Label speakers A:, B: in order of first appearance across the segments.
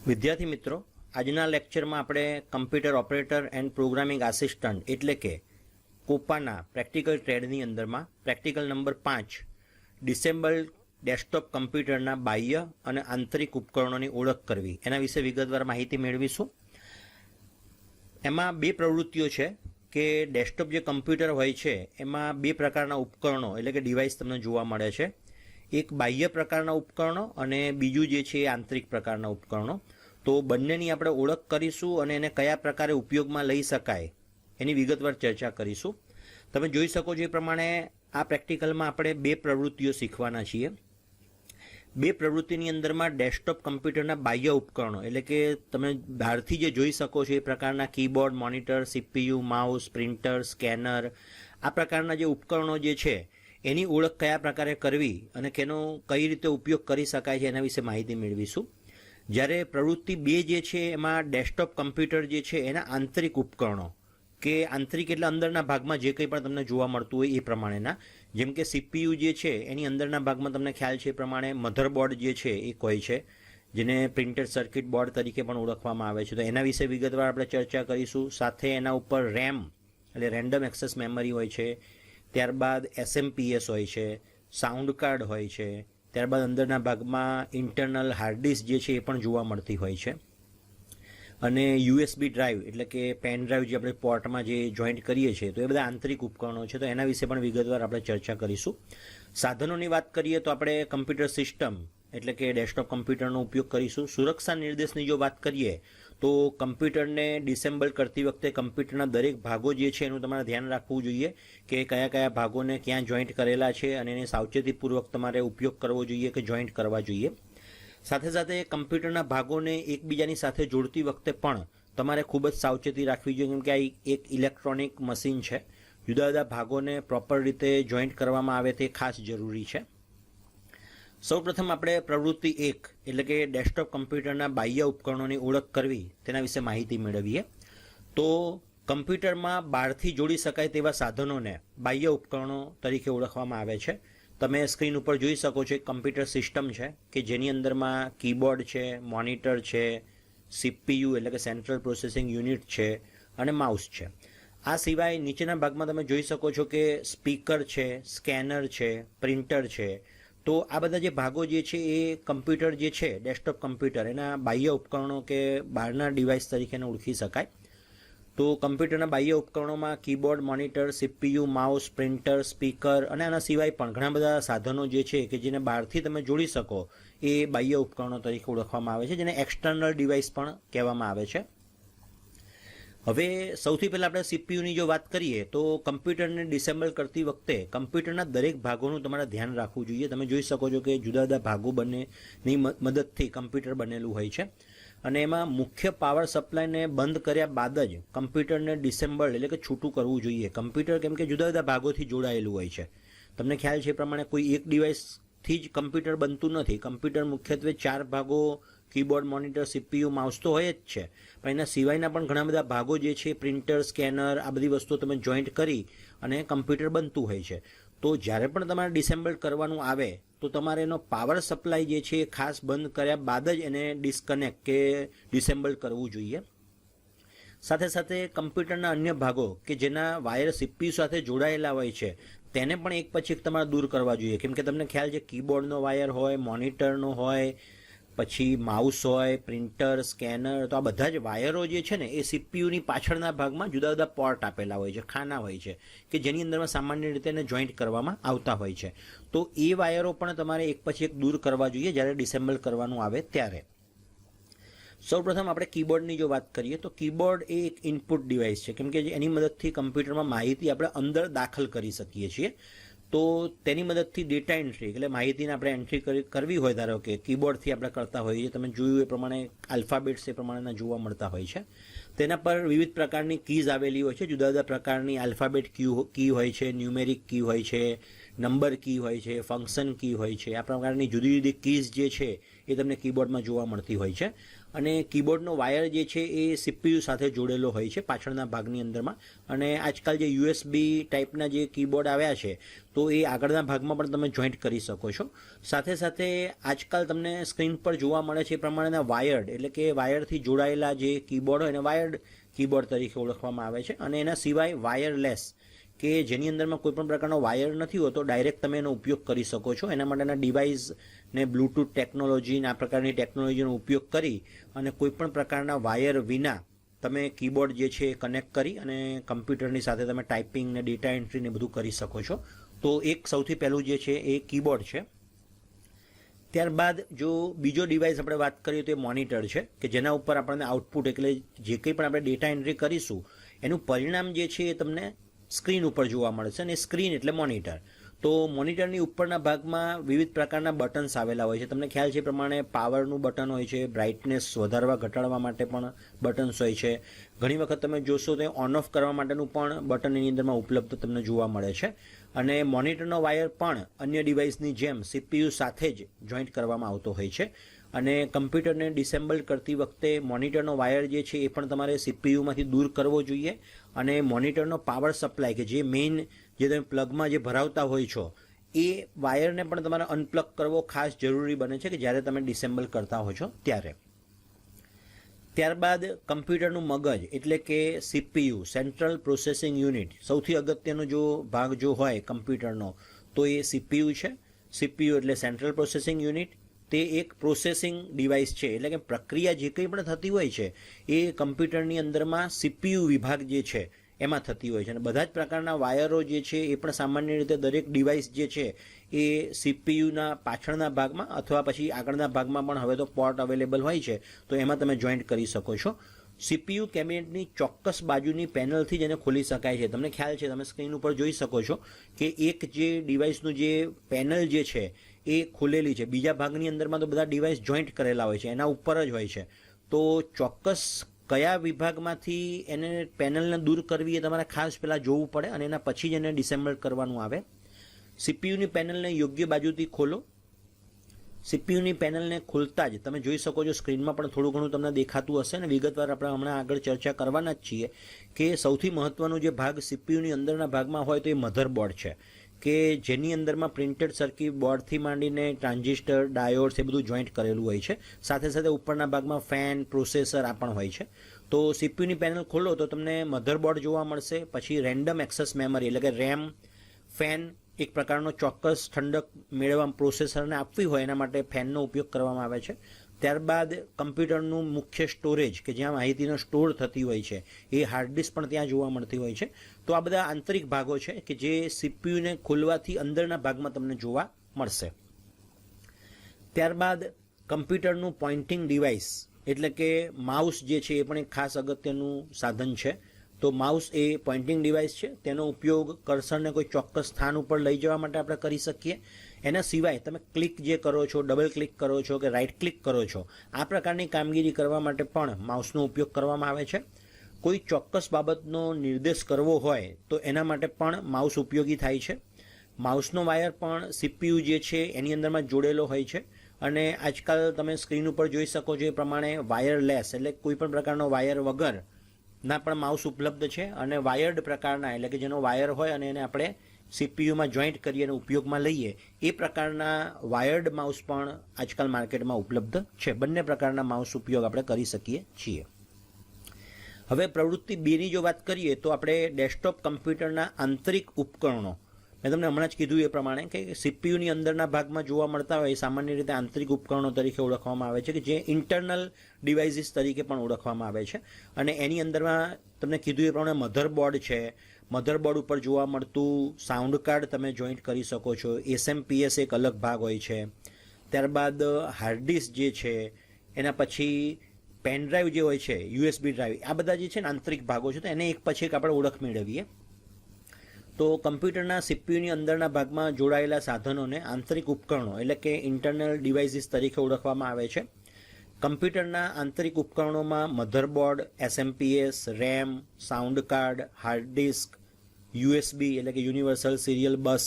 A: વિદ્યાર્થી મિત્રો, આજના લેક્ચરમાં આપણે computer operator and programming assistant એટલે કે કોપાના પ્રેક્ટિકલ ટ્રેડની અંદરમાં પ્રેક્ટિકલ નંબર 5 ડિસેમ્બલ ડેસ્કટોપ કમ્પ્યુટરના બાહ્ય અને આંતરિક ઉપકરણોની ઓળખ કરવી એના વિશે વિગતવાર માહિતી મેળવીશું. એમાં બે પ્રવૃત્તિઓ છે કે ડેસ્કટોપ જે કમ્પ્યુટર હોય છે એમાં બે પ્રકારના ઉપકરણો એટલે કે ડિવાઇસ તમને જોવા મળે છે. એક બાહ્ય પ્રકારના ઉપકરણો અને બીજું જે છે એ આંતરિક પ્રકારના ઉપકરણો. તો બંનેની આપણે ઓળખ કરીશું અને એને કયા પ્રકારે ઉપયોગમાં લઈ શકાય એની વિગતવાર ચર્ચા કરીશું. તમે જોઈ શકો છો એ પ્રમાણે આ પ્રેક્ટિકલમાં આપણે બે પ્રવૃત્તિઓ શીખવાના છીએ. બે પ્રવૃત્તિની અંદરમાં ડેસ્કટોપ કમ્પ્યુટરના બાહ્ય ઉપકરણો એટલે કે તમે બહારથી જે જોઈ શકો છો એ પ્રકારના keyboard, monitor, CPU, mouse, printer, scanner આ પ્રકારના જે ઉપકરણો જે છે એની ઓળખ કયા પ્રકારે કરવી અને કેનો કઈ રીતે ઉપયોગ કરી શકાય છે એના વિશે માહિતી મેળવીશું. જ્યારે પ્રવૃત્તિ 2 જે છે એમાં ડેસ્કટોપ કમ્પ્યુટર જે છે એના આંતરિક ઉપકરણો કે આંતરિક એટલે અંદરના ભાગમાં જે કંઈ પણ તમને જોવા મળતું હોય એ પ્રમાણેના, જેમ કે સીપીયુ જે છે એની અંદરના ભાગમાં તમને ખ્યાલ છે એ પ્રમાણે મધરબોર્ડ જે છે એ હોય છે, જેને પ્રિન્ટેડ સર્કિટ બોર્ડ તરીકે પણ ઓળખવામાં આવે છે. તો એના વિશે વિગતવાર આપણે ચર્ચા કરીશું. સાથે એના ઉપર રેમ એટલે રેન્ડમ એક્સેસ મેમરી હોય છે, ત્યારબાદ એસએમપીએસ હોય છે, સાઉન્ડ કાર્ડ હોય છે, ત્યારબાદ અંદરના ભાગમાં ઇન્ટરનલ હાર્ડ ડિસ્ક જે છે એ પણ જોવા મળતી હોય છે, અને યુએસબી ડ્રાઈવ એટલે કે પેન ડ્રાઈવ જે આપણે પોર્ટમાં જે જોઈન્ટ કરીએ છીએ તો એ બધા આંતરિક ઉપકરણો છે. તો એના વિશે પણ વિગતવાર આપણે ચર્ચા કરીશું. સાધનોની વાત કરીએ તો આપણે કમ્પ્યુટર સિસ્ટમ એટલે કે ડેસ્કટોપ કમ્પ્યુટરનો ઉપયોગ કરીશું. સુરક્ષા નિર્દેશની જો વાત કરીએ તો કમ્પ્યુટરને ડિસેમ્બલ કરતી વખતે કમ્પ્યુટરના દરેક ભાગો જે છે એનું તમારે ધ્યાન રાખવું જોઈએ કે કયા કયા ભાગોને ક્યાં જોઈન્ટ કરેલા છે અને એને સાવચેતીપૂર્વક તમારે ઉપયોગ કરવો જોઈએ કે જોઈન્ટ કરવા જોઈએ. સાથે સાથે કમ્પ્યુટરના ભાગોને એકબીજાની સાથે જોડતી વખતે પણ તમારે ખૂબ જ સાવચેતી રાખવી જોઈએ, કેમ કે આ એક ઇલેક્ટ્રોનિક મશીન છે. જુદા જુદા ભાગોને પ્રોપર રીતે જોઈન્ટ કરવામાં આવે તે ખાસ જરૂરી છે. સૌપ્રથમ આપણે પ્રવૃત્તિ 1 એટલે કે ડેસ્કટોપ કમ્પ્યુટરના બાહ્ય ઉપકરણોની ઓળખ કરવી તેના વિશે માહિતી મેળવીએ. તો કમ્પ્યુટરમાં બહારથી જોડી શકાય તેવા સાધનોને બાહ્ય ઉપકરણો તરીકે ઓળખવામાં આવે છે. તમે સ્ક્રીન ઉપર જોઈ શકો છો એક કમ્પ્યુટર સિસ્ટમ છે કે જેની અંદરમાં કીબોર્ડ છે, મોનિટર છે, સીપીયુ એટલે કે સેન્ટ્રલ પ્રોસેસિંગ યુનિટ છે અને માઉસ છે. આ સિવાય નીચેના ભાગમાં તમે જોઈ શકો છો કે સ્પીકર છે, સ્કેનર છે, પ્રિન્ટર છે. તો આ બધા જે ભાગો જે છે એ કમ્પ્યુટર જે છે ડેસ્કટોપ કમ્પ્યુટર એના બાહ્ય ઉપકરણો કે બહારના ડિવાઇસ તરીકે ઓળખી શકાય. તો કમ્પ્યુટરના બાહ્ય ઉપકરણોમાં keyboard, monitor, CPU, mouse, printer, speaker અને આના સિવાય પણ ઘણા બધા સાધનો જે છે કે જેને બહારથી તમે જોડી શકો એ બાહ્ય ઉપકરણો તરીકે ઓળખવામાં આવે છે, જેને એક્સટર્નલ ડિવાઇસ પણ કહેવામાં આવે છે. હવે સૌથી પહેલાં આપણે સીપીયુની જો વાત કરીએ તો કમ્પ્યુટરને ડિસેમ્બલ કરતી વખતે કમ્પ્યુટરના દરેક ભાગોનું તમારે ધ્યાન રાખવું જોઈએ. તમે જોઈ શકો છો કે જુદા જુદા ભાગો બંનેની મદદથી કમ્પ્યુટર બનેલું હોય છે અને એમાં મુખ્ય પાવર સપ્લાયને બંધ કર્યા બાદ જ કમ્પ્યુટરને ડિસેમ્બલ એટલે કે છૂટું કરવું જોઈએ. કમ્પ્યુટર કેમ કે જુદા જુદા ભાગોથી જોડાયેલું હોય છે. તમને ખ્યાલ છે એ પ્રમાણે કોઈ એક ડિવાઇસથી જ કમ્પ્યુટર બનતું નથી. કમ્પ્યુટર મુખ્યત્વે 4 ભાગો કીબોર્ડ, મોનિટર, સીપીયુ, માઉસ તો હોય જ છે, પણ એના સિવાયના પણ ઘણા બધા ભાગો જે છે પ્રિન્ટર, સ્કેનર આ બધી વસ્તુઓ તમે જોઈન્ટ કરી અને કમ્પ્યુટર બનતું હોય છે. તો જ્યારે પણ તમારે ડિસેમ્બલ કરવાનું આવે તો તમારે એનો પાવર સપ્લાય જે છે એ ખાસ બંધ કર્યા બાદ જ એને ડિસ્કનેક્ટ કે ડિસેમ્બલ કરવું જોઈએ. સાથે સાથે કમ્પ્યુટરના અન્ય ભાગો કે જેના વાયર સીપીયુ સાથે જોડાયેલા હોય છે તેને પણ એક પછી એક તમારે દૂર કરવા જોઈએ, કેમ કે તમને ખ્યાલ છે કીબોર્ડનો વાયર હોય, મોનિટરનો હોય, પછી માઉસ હોય, પ્રિન્ટર, સ્કેનર, તો આ બધા જ વાયરો જે છે ને એ સીપીયુની પાછળના ભાગમાં જુદા જુદા પોર્ટ આપેલા હોય છે, ખાના હોય છે કે જેની અંદરમાં સામાન્ય રીતે એને જોઈન્ટ કરવામાં આવતા હોય છે. તો એ વાયરો પણ તમારે એક પછી એક દૂર કરવા જોઈએ જ્યારે ડિસેમ્બલ કરવાનું આવે ત્યારે. સૌપ્રથમ આપણે કીબોર્ડની જો વાત કરીએ તો કીબોર્ડ એ એક ઇનપુટ ડિવાઇસ છે, કેમ કે એની મદદથી કમ્પ્યુટરમાં માહિતી આપણે અંદર દાખલ કરી શકીએ છીએ. તો તેની મદદથી ડેટા એન્ટ્રી એટલે માહિતીને આપણે એન્ટ્રી કરવી હોય, ધારો કે કીબોર્ડથી આપણે કરતા હોઈએ, તમે જોયું એ પ્રમાણે આલ્ફાબેટ્સ એ પ્રમાણેના જોવા મળતા હોય છે. તેના પર વિવિધ પ્રકારની કીઝ આવેલી હોય છે, જુદા જુદા પ્રકારની આલ્ફાબેટ કી હોય છે, ન્યુમેરિક કી હોય છે, નંબર કી હોય છે, ફંક્શન કી હોય છે, આ પ્રકારની જુદી જુદી કીઝ જે છે એ તમને કીબોર્ડમાં જોવા મળતી હોય છે. અને કીબોર્ડનો વાયર જે છે એ CPU સાથે જોડેલો હોય છે પાછળના ભાગની અંદરમાં. અને આજકાલ જે USB ટાઈપના જે કીબોર્ડ આવ્યા છે તો એ આગળના ભાગમાં પણ તમે જોઈન્ટ કરી શકો છો. સાથે સાથે આજકાલ તમને સ્ક્રીન પર જોવા મળે છે એ પ્રમાણેના વાયર્ડ, એટલે કે વાયરથી જોડાયેલા જે કીબોર્ડ હોય એને વાયર્ડ કીબોર્ડ તરીકે ઓળખવામાં આવે છે. અને એના સિવાય વાયરલેસ, કે જેની અંદરમાં કોઈ પણ પ્રકારનો વાયર નથી હોતો, ડાયરેક્ટ તમે એનો ઉપયોગ કરી શકો છો. એના માટેના ડિવાઇસને બ્લૂટૂથ ટેકનોલોજી, આ પ્રકારની ટેકનોલોજીનો ઉપયોગ કરી અને કોઈ પણ પ્રકારના વાયર વિના તમે કીબોર્ડ જે છે એ કનેક્ટ કરી અને કમ્પ્યુટરની સાથે તમે ટાઈપિંગ ને ડેટા એન્ટ્રી ને બધું કરી શકો છો. તો એક સૌથી પહેલું જે છે એ કીબોર્ડ છે. ત્યારબાદ જો બીજો ડિવાઇસ આપણે વાત કરીએ તો એ મોનિટર છે, કે જેના ઉપર આપણને આઉટપુટ, એટલે જે કંઈ પણ આપણે ડેટા એન્ટ્રી કરીશું એનું પરિણામ જે છે એ તમને સ્ક્રીન ઉપર જોવા મળશે. અને સ્ક્રીન એટલે મોનિટર. તો મોનિટરની ઉપરના ભાગમાં વિવિધ પ્રકારના બટન્સ આવેલા હોય છે. તમને ખ્યાલ છે એ પ્રમાણે પાવરનું બટન હોય છે, બ્રાઇટનેસ વધારવા ઘટાડવા માટે પણ બટન્સ હોય છે. ઘણી વખત તમે જોશો તો ઓન ઓફ કરવા માટેનું પણ બટન એની અંદરમાં ઉપલબ્ધ તમને જોવા મળે છે. અને મોનિટરનો વાયર પણ અન્ય ડિવાઇસની જેમ CPU સાથે જ જોઈન્ટ કરવામાં આવતો હોય છે. અને કમ્પ્યુટરને ડિસેમ્બલ કરતી વખતે મોનિટરનો વાયર જે છે એ પણ તમારે CPUમાંથી દૂર કરવો જોઈએ. અને મોનિટરનો પાવર સપ્લાય, કે જે મેઇન જે તમે પ્લગમાં જે ભરાવતા હોય છો એ વાયરને પણ તમારે અનપ્લગ કરવો ખાસ જરૂરી બને છે કે જ્યારે તમે ડિસેમ્બલ કરતા હો છો ત્યારે. ત્યારબાદ કમ્પ્યુટરનું મગજ એટલે કે CPU, સેન્ટ્રલ પ્રોસેસિંગ યુનિટ, સૌથી અગત્યનો જો ભાગ જો હોય કમ્પ્યુટરનો તો એ CPU છે. CPU એટલે સેન્ટ્રલ પ્રોસેસિંગ યુનિટ. તે એક પ્રોસેસિંગ ડિવાઇસ છે, એટલે કે પ્રક્રિયા જે કંઈ પણ થતી હોય છે એ કમ્પ્યુટરની અંદરમાં CPU વિભાગ જે છે એમાં થતી હોય છે. અને બધા જ પ્રકારના વાયરો જે છે એ પણ સામાન્ય રીતે દરેક ડિવાઇસ જે છે એ CPUના પાછળના ભાગમાં અથવા પછી આગળના ભાગમાં પણ હવે તો પોર્ટ અવેલેબલ હોય છે, તો એમાં તમે જોઈન્ટ કરી શકો છો. CPU કેબિનેટની ચોક્કસ બાજુની પેનલથી જ એને ખોલી શકાય છે. તમને ખ્યાલ છે, તમે સ્ક્રીન ઉપર જોઈ શકો છો કે એક જે ડિવાઇસનું જે પેનલ જે છે એ ખોલેલી છે. બીજા ભાગની અંદરમાં તો બધા ડિવાઇસ જોઈન્ટ કરેલા હોય છે, એના ઉપર જ હોય છે. તો ચોક્કસ કયા વિભાગમાંથી એને પેનલને દૂર કરવી એ તમારે ખાસ પહેલાં જોવું પડે અને એના પછી જ એને ડિસેમ્બલ કરવાનું આવે. CPUની પેનલને યોગ્ય બાજુથી ખોલો. CPUની પેનલને ખોલતા જ તમે જોઈ શકો છો, સ્ક્રીનમાં પણ થોડું ઘણું તમને દેખાતું હશે ને વિગતવાર આપણે હમણાં આગળ ચર્ચા કરવાના જ છીએ કે સૌથી મહત્ત્વનો જે ભાગ CPUની અંદરના ભાગમાં હોય તો એ મધરબોર્ડ છે, કે જેની અંદરમાં પ્રિન્ટેડ સર્કિટ બોર્ડથી માંડીને ટ્રાન્ઝિસ્ટર, ડાયોડ્સ એ બધું જોઈન્ટ કરેલું હોય છે. સાથે સાથે ઉપરના ભાગમાં ફેન, પ્રોસેસર આ પણ હોય છે. તો CPUની પેનલ ખોલો તો તમને મધરબોર્ડ જોવા મળશે. પછી રેન્ડમ એક્સેસ મેમરી એટલે કે RAM, ફેન, એક પ્રકારનો ચોક્કસ ઠંડક મેળવવા પ્રોસેસરને આપવી હોય એના માટે ફેનનો ઉપયોગ કરવામાં આવે છે. ત્યારબાદ કમ્પ્યુટરનું મુખ્ય સ્ટોરેજ, કે જ્યાં માહિતીનો સ્ટોર થતી હોય છે, એ હાર્ડ ડિસ્ક પણ ત્યાં જોવા મળતી હોય છે. તો આ બધા આંતરિક ભાગો છે કે જે CPUને ખોલવાથી અંદરના ભાગમાં તમને જોવા મળશે. ત્યારબાદ કમ્પ્યુટરનું પોઇન્ટિંગ ડિવાઇસ એટલે કે માઉસ જે છે એ પણ એક ખાસ અગત્યનું સાધન છે. તો માઉસ એ પોઇન્ટિંગ ડિવાઇસ છે. તેનો ઉપયોગ કર્સરને કોઈ ચોક્કસ સ્થાન ઉપર લઈ જવા માટે આપણે કરી શકીએ. એના સિવાય તમે ક્લિક જે કરો છો, ડબલ ક્લિક કરો છો કે રાઇટ ક્લિક કરો છો, આ પ્રકારની કામગીરી કરવા માટે પણ માઉસનો ઉપયોગ કરવામાં આવે છે. કોઈ ચોક્કસ બાબતનો નિર્દેશ કરવો હોય તો એના માટે પણ માઉસ ઉપયોગી થાય છે. માઉસનો વાયર પણ CPU જે છે એની અંદરમાં જોડેલો હોય છે. અને આજકાલ તમે સ્ક્રીન ઉપર જોઈ શકો છો એ પ્રમાણે વાયરલેસ એટલે કોઈ પણ પ્રકારનો વાયર વગર ના પણ માઉસ ઉપલબ્ધ છે. અને વાયર્ડ પ્રકારના એટલે કે જેનો વાયર હોય અને એને આપણે CPUમાં જોઈન્ટ કરીએ અને ઉપયોગમાં લઈએ એ પ્રકારના વાયર્ડ માઉસ પણ આજકાલ માર્કેટમાં ઉપલબ્ધ છે. બંને પ્રકારના માઉસ ઉપયોગ આપણે કરી શકીએ છીએ. હવે પ્રવૃત્તિ 2ની જો વાત કરીએ તો આપણે ડેસ્કટોપ કમ્પ્યુટરના આંતરિક ઉપકરણો, મેં તમને હમણાં જ કીધું એ પ્રમાણે કે CPUની અંદરના ભાગમાં જોવા મળતા હોય એ સામાન્ય રીતે આંતરિક ઉપકરણો તરીકે ઓળખવામાં આવે છે, કે જે ઇન્ટરનલ ડિવાઇસીસ તરીકે પણ ઓળખવામાં આવે છે. અને એની અંદરમાં તમને કીધું એ પ્રમાણે મધરબોર્ડ છે. મધરબોર્ડ ઉપર જોવા મળતું સાઉન્ડ કાર્ડ તમે જોઈન્ટ કરી શકો છો. SMPS એક અલગ ભાગ હોય છે. ત્યારબાદ હાર્ડ ડિસ્ક જે છે, એના પછી પેન ડ્રાઈવ જે હોય છે, USB ડ્રાઈવ, આ બધા જે છે ને આંતરિક ભાગો છે. તો એને એક પછી એક આપણે ઓળખ મેળવીએ. તો કમ્પ્યુટરના CPUની અંદરના ભાગમાં જોડાયેલા સાધનોને આંતરિક ઉપકરણો એટલે કે ઇન્ટરનલ ડિવાઇસીસ તરીકે ઓળખવામાં આવે છે. કમ્પ્યુટરના આંતરિક ઉપકરણોમાં motherboard, SMPS, RAM, sound card, hard disk, USB એટલે કે યુનિવર્સલ સિરિયલ બસ,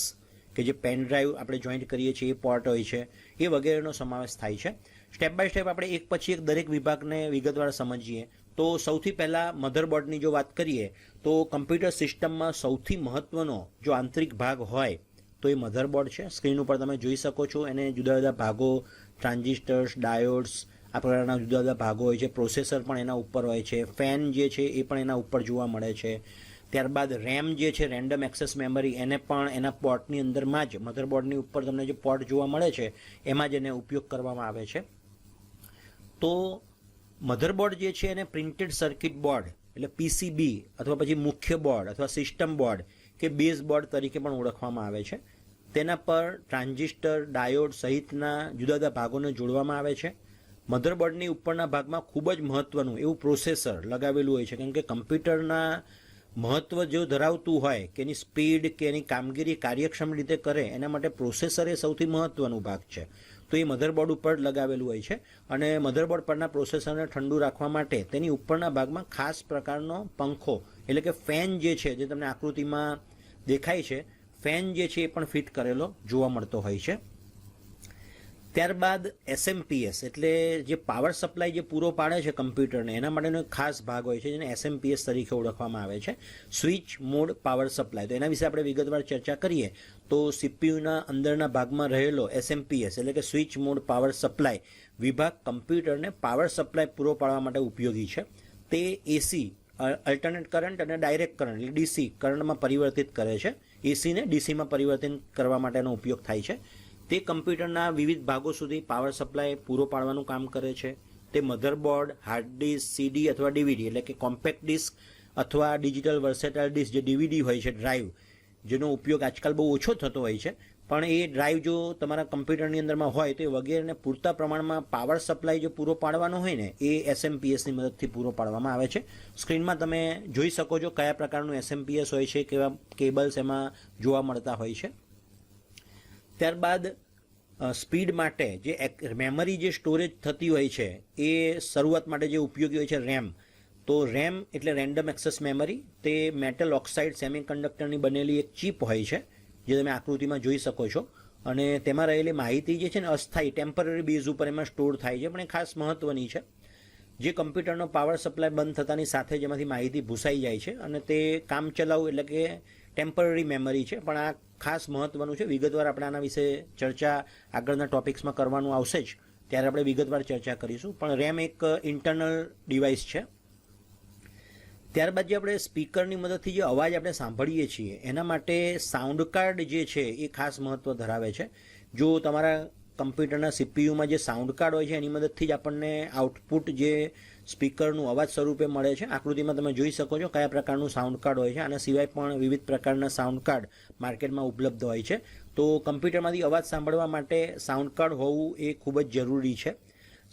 A: કે જે પેન ડ્રાઈવ આપણે જોઈન્ટ કરીએ છીએ એ પોર્ટ હોય છે, એ વગેરેનો સમાવેશ થાય છે. સ્ટેપ બાય સ્ટેપ આપણે એક પછી એક દરેક વિભાગને વિગતવાર સમજીએ. તો સૌથી પહેલાં મધરબોર્ડની જો વાત કરીએ તો કમ્પ્યુટર સિસ્ટમમાં સૌથી મહત્ત્વનો જો આંતરિક ભાગ હોય તો એ મધરબોર્ડ છે. સ્ક્રીન ઉપર તમે જોઈ શકો છો એને જુદા જુદા ભાગો, ટ્રાન્ઝિસ્ટર્સ, ડાયોડ્સ, આ પ્રકારના જુદા જુદા ભાગો હોય છે. પ્રોસેસર પણ એના ઉપર હોય છે. ફેન જે છે એ પણ એના ઉપર જોવા મળે છે. ત્યારબાદ રેમ જે છે, રેન્ડમ એક્સેસ મેમરી, એને પણ એના પોર્ટની અંદરમાં જ મધરબોર્ડની ઉપર તમને જે પોર્ટ જોવા મળે છે એમાં જ એને ઉપયોગ કરવામાં આવે છે. તો મધરબોર્ડ જે છે એને પ્રિન્ટેડ સર્કિટ બોર્ડ એટલે પીસીબી અથવા પછી મુખ્ય બોર્ડ અથવા સિસ્ટમ બોર્ડ કે બેઝ બોર્ડ તરીકે પણ ઓળખવામાં આવે છે. તેના પર ટ્રાન્ઝિસ્ટર, ડાયોડ સહિતના જુદા જુદા ભાગોને જોડવામાં આવે છે. મધરબોર્ડની ઉપરના ભાગમાં ખૂબ જ મહત્ત્વનું એવું પ્રોસેસર લગાવેલું હોય છે, કેમ કે કમ્પ્યુટરના મહત્ત્વ જો ધરાવતું હોય કે એની સ્પીડ કે એની કામગીરી કાર્યક્ષમ રીતે કરે એના માટે પ્રોસેસર એ સૌથી મહત્ત્વનું ભાગ છે. તો એ મધરબોર્ડ ઉપર લગાવેલું હોય છે અને મધરબોર્ડ પરના પ્રોસેસરને ઠંડુ રાખવા માટે તેની ઉપરના ભાગમાં ખાસ પ્રકારનો પંખો એટલે કે ફેન જે છે, જે તમને આકૃતિમાં દેખાય છે, ફેન જે છે એ પણ ફિટ કરેલો જોવા મળતો હોય છે. ત્યારબાદ એસએમપીએસ એટલે જે પાવર સપ્લાય જે પૂરો પાડે છે કમ્પ્યુટરને એના માટેનો એક ખાસ ભાગ હોય છે જેને એસએમપીએસ તરીકે ઓળખવામાં આવે છે, સ્વિચ મોડ પાવર સપ્લાય. તો એના વિશે આપણે વિગતવાર ચર્ચા કરીએ તો સીપીયુના અંદરના ભાગમાં રહેલો એસએમપીએસ એટલે કે સ્વિચ મોડ પાવર સપ્લાય વિભાગ કમ્પ્યુટરને પાવર સપ્લાય પૂરો પાડવા માટે ઉપયોગી છે. તે એસી અલ્ટરનેટ કરંટ અને ડાયરેક્ટ કરંટ એટલે ડીસી કરંટમાં પરિવર્તિત કરે છે. એસીને ડીસીમાં પરિવર્તન કરવા માટેનો ઉપયોગ થાય છે. તે કમ્પ્યુટરના વિવિધ ભાગો સુધી પાવર સપ્લાય પૂરો પાડવાનું કામ કરે છે. તે મધરબોર્ડ, હાર્ડ ડિસ્ક, સીડી અથવા ડીવીડી એટલે કે કોમ્પેક્ટ ડિસ્ક અથવા ડિજિટલ વર્સેટાઇલ ડિસ્ક જે ડીવીડી હોય છે, ડ્રાઈવ, જેનો ઉપયોગ આજકાલ બહુ ઓછો થતો હોય છે, પણ એ ડ્રાઈવ જો તમારા કમ્પ્યુટરની અંદરમાં હોય તો એ વગેરેને પૂરતા પ્રમાણમાં પાવર સપ્લાય જો પૂરો પાડવાનો હોય ને એ એસએમપીએસની મદદથી પૂરો પાડવામાં આવે છે. સ્ક્રીનમાં તમે જોઈ શકો છો કયા પ્રકારનું એસએમપીએસ હોય છે, કેવા કેબલ્સ એમાં જોવા મળતા હોય છે. ત્યારબાદ સ્પીડ માટે જે મેમરી જે સ્ટોરેજ થતી હોય છે એ શરૂઆત માટે જે ઉપયોગી હોય છે રેમ. તો રેમ એટલે રેન્ડમ એક્સેસ મેમરી. તે મેટલ ઓક્સાઇડ સેમિકન્ડક્ટરની બનેલી એક ચિપ હોય છે જે તમે આકૃતિમાં જોઈ શકો છો અને તેમાં રહેલી માહિતી જે છે ને અસ્થાયી ટેમ્પરરી બેઝ ઉપર એમાં સ્ટોર થાય છે, પણ એ ખાસ મહત્ત્વની છે. જે કમ્પ્યુટરનો પાવર સપ્લાય બંધ થતાની સાથે જ એમાંથી માહિતી ભૂસાઈ જાય છે અને તે કામચલાઉ એટલે કે ટેમ્પરરી મેમરી છે, પણ આ ખાસ મહત્ત્વનું છે. વિગતવાર આપણે આના વિશે ચર્ચા આગળના ટોપિક્સમાં કરવાનું આવશે જ, ત્યારે આપણે વિગતવાર ચર્ચા કરીશું. પણ રેમ એક ઇન્ટરનલ ડિવાઇસ છે. ત્યારબાદ જે આપણે સ્પીકરની મદદથી જે અવાજ આપણે સાંભળીએ છીએ એના માટે સાઉન્ડ કાર્ડ જે છે એ ખાસ મહત્ત્વ ધરાવે છે. જો તમારા કમ્પ્યુટરના સીપીયુમાં જે સાઉન્ડ કાર્ડ હોય છે એની મદદથી જ આપણને આઉટપુટ જે સ્પીકરનું અવાજ સ્વરૂપે મળે છે. આકૃતિમાં તમે જોઈ શકો છો કયા પ્રકારનું સાઉન્ડ કાર્ડ હોય છે. આના સિવાય પણ વિવિધ પ્રકારના સાઉન્ડ કાર્ડ માર્કેટમાં ઉપલબ્ધ હોય છે. તો કમ્પ્યુટરમાંથી અવાજ સાંભળવા માટે સાઉન્ડ કાર્ડ હોવું એ ખૂબ જ જરૂરી છે.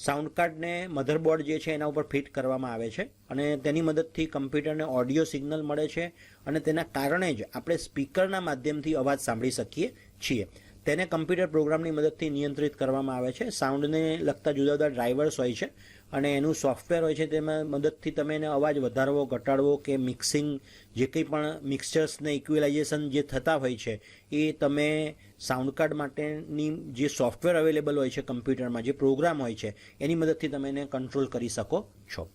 A: સાઉન્ડ કાર્ડને મધરબોર્ડ જે છે એના ઉપર ફિટ કરવામાં આવે છે અને તેની મદદથી કમ્પ્યુટરને ઓડિયો સિગ્નલ મળે છે અને તેના કારણે જ આપણે સ્પીકરના માધ્યમથી અવાજ સાંભળી શકીએ છીએ. તેને કમ્પ્યુટર પ્રોગ્રામની મદદથી નિયંત્રિત કરવામાં આવે છે. સાઉન્ડને લગતા જુદા જુદા ડ્રાઈવર્સ હોય છે અને એનું સોફ્ટવેર હોય છે, તેમાં મદદથી તમે એને અવાજ વધારવો, ઘટાડવો કે મિક્સિંગ જે કંઈ પણ મિક્સચર્સને ઇક્વિલાઇઝેશન જે થતા હોય છે એ તમે સાઉન્ડ કાર્ડ માટેની જે સોફ્ટવેર અવેલેબલ હોય છે કમ્પ્યુટરમાં, જે પ્રોગ્રામ હોય છે એની મદદથી તમે એને કંટ્રોલ કરી શકો છો.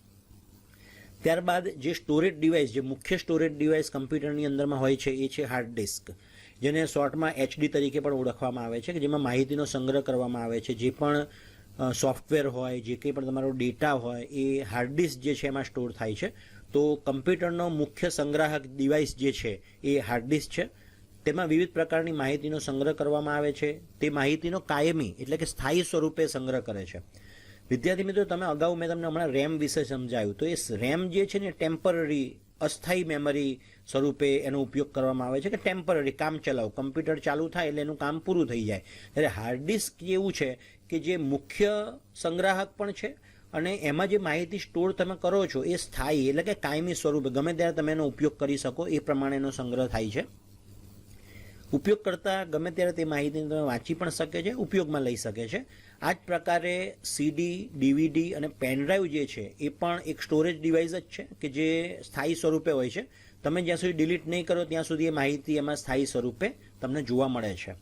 A: ત્યારબાદ જે સ્ટોરેજ ડિવાઇસ, જે મુખ્ય સ્ટોરેજ ડિવાઇસ કમ્પ્યુટરની અંદરમાં હોય છે એ છે હાર્ડ ડિસ્ક, જેને શોર્ટમાં એચડી તરીકે પણ ઓળખવામાં આવે છે, કે જેમાં માહિતીનો સંગ્રહ કરવામાં આવે છે. જે પણ સોફ્ટવેર હોય, જે કંઈ પણ તમારો ડેટા હોય એ હાર્ડ ડિસ્ક જે છે એમાં સ્ટોર થાય છે. તો કમ્પ્યુટરનો મુખ્ય સંગ્રાહક ડિવાઇસ જે છે એ હાર્ડ ડિસ્ક છે. તેમાં વિવિધ પ્રકારની માહિતીનો સંગ્રહ કરવામાં આવે છે. તે માહિતીનો કાયમી એટલે કે સ્થાયી સ્વરૂપે સંગ્રહ કરે છે. વિદ્યાર્થી મિત્રો, તમે અગાઉ મેં તમને હમણાં રેમ વિશે સમજાવ્યું, તો એ રેમ જે છે ને ટેમ્પરરી અસ્થાયી મેમરી સ્વરૂપે એનો ઉપયોગ કરવામાં આવે છે, કે ટેમ્પરરી કામ ચલાવ, કમ્પ્યુટર ચાલુ થાય એટલે એનું કામ પૂરું થઈ જાય. ત્યારે હાર્ડ ડિસ્ક એવું છે કે જે મુખ્ય સંગ્રાહક પણ છે અને એમાં જે માહિતી સ્ટોર તમે કરો છો એ સ્થાયી એટલે કે કાયમી સ્વરૂપે ગમે ત્યારે તમે એનો ઉપયોગ કરી શકો એ પ્રમાણેનો સંગ્રહ થાય છે. ઉપયોગ કરતાં ગમે ત્યારે તે માહિતીને તમે વાંચી પણ શકે છે, ઉપયોગમાં લઈ શકે છે. આ જ પ્રકારે સીડી, ડીવીડી અને પેનડ્રાઈવ જે છે એ પણ એક સ્ટોરેજ ડિવાઇસ જ છે કે જે સ્થાયી સ્વરૂપે હોય છે. તમે જ્યાં સુધી ડિલીટ નહીં કરો ત્યાં સુધી એ માહિતી એમાં સ્થાયી સ્વરૂપે તમને જોવા મળે છે.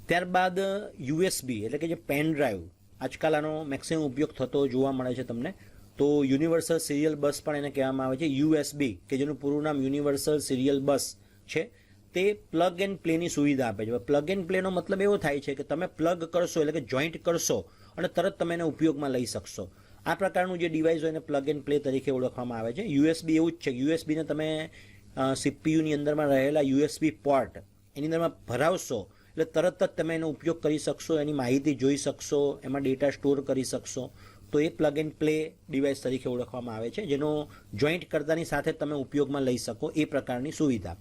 A: ત્યારબાદ યુએસબી એટલે કે જે પેન ડ્રાઈવ, આજકાલ આનો મેક્સિમમ ઉપયોગ થતો જોવા મળે છે તમને. તો યુનિવર્સલ સિરિયલ બસ પણ એને કહેવામાં આવે છે, યુએસબી, કે જેનું પૂરું નામ યુનિવર્સલ સિરિયલ બસ છે. તે પ્લગ એન્ડ પ્લેની સુવિધા આપે છે. પ્લગ એન્ડ પ્લેનો મતલબ એવો થાય છે કે તમે પ્લગ કરશો એટલે કે જોઈન્ટ કરશો અને તરત તમે એને ઉપયોગમાં લઈ શકશો. આ પ્રકારનું જે ડિવાઇસ હોય એને પ્લગ એન્ડ પ્લે તરીકે ઓળખવામાં આવે છે. યુએસબી એવું જ છે. યુએસબીને તમે સીપીયુની અંદરમાં રહેલા યુએસબી પોર્ટ એની અંદરમાં ભરાવશો એટલે તરત જ તમે એનો ઉપયોગ કરી શકશો, એની માહિતી જોઈ શકશો, એમાં ડેટા સ્ટોર કરી શકશો. તો એ પ્લગ એન્ડ પ્લે ડિવાઇસ તરીકે ઓળખવામાં આવે છે, જેનો જોઈન્ટ કરતાની સાથે તમે ઉપયોગમાં લઈ શકો એ પ્રકારની સુવિધા.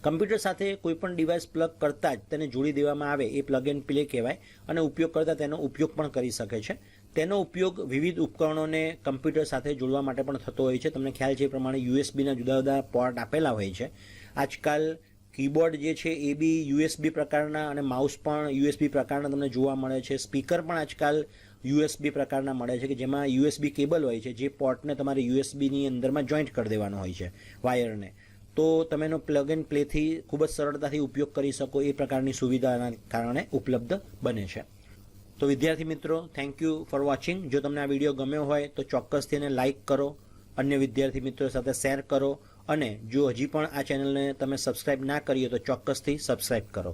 A: કમ્પ્યુટર સાથે કોઈપણ ડિવાઇસ પ્લગ કરતાં જ તેને જોડી દેવામાં આવે એ પ્લગ એન્ડ પ્લે કહેવાય અને ઉપયોગ કરતાં તેનો ઉપયોગ પણ કરી શકે છે. તેનો ઉપયોગ વિવિધ ઉપકરણોને કમ્પ્યુટર સાથે જોડવા માટે પણ થતો હોય છે. તમને ખ્યાલ છે એ પ્રમાણે યુએસબીના જુદા જુદા પોર્ટ આપેલા હોય છે. આજકાલ કીબોર્ડ જે છે એ બી યુએસબી પ્રકારના અને માઉસ પણ યુએસબી પ્રકારના તમને જોવા મળે છે. સ્પીકર પણ આજકાલ યુએસબી પ્રકારના મળે છે કે જેમાં યુએસબી કેબલ હોય છે, જે પોર્ટને તમારે યુએસબીની અંદરમાં જોઈન્ટ કરી દેવાનો હોય છે વાયરને. તો તમે એનો પ્લગ એન્ડ પ્લેથી ખૂબ જ સરળતાથી ઉપયોગ કરી શકો એ પ્રકારની સુવિધાના કારણે ઉપલબ્ધ બને છે. તો વિદ્યાર્થી મિત્રો, થેન્ક યુ ફોર વોચિંગ. જો તમને આ વિડીયો ગમ્યો હોય તો ચોક્કસથી એને લાઇક કરો, અન્ય વિદ્યાર્થી મિત્રો સાથે શેર કરો અને જો હજી પણ આ ચેનલને તમે સબસ્ક્રાઇબ ના કરી હોય તો ચોક્કસથી સબસ્ક્રાઇબ કરો.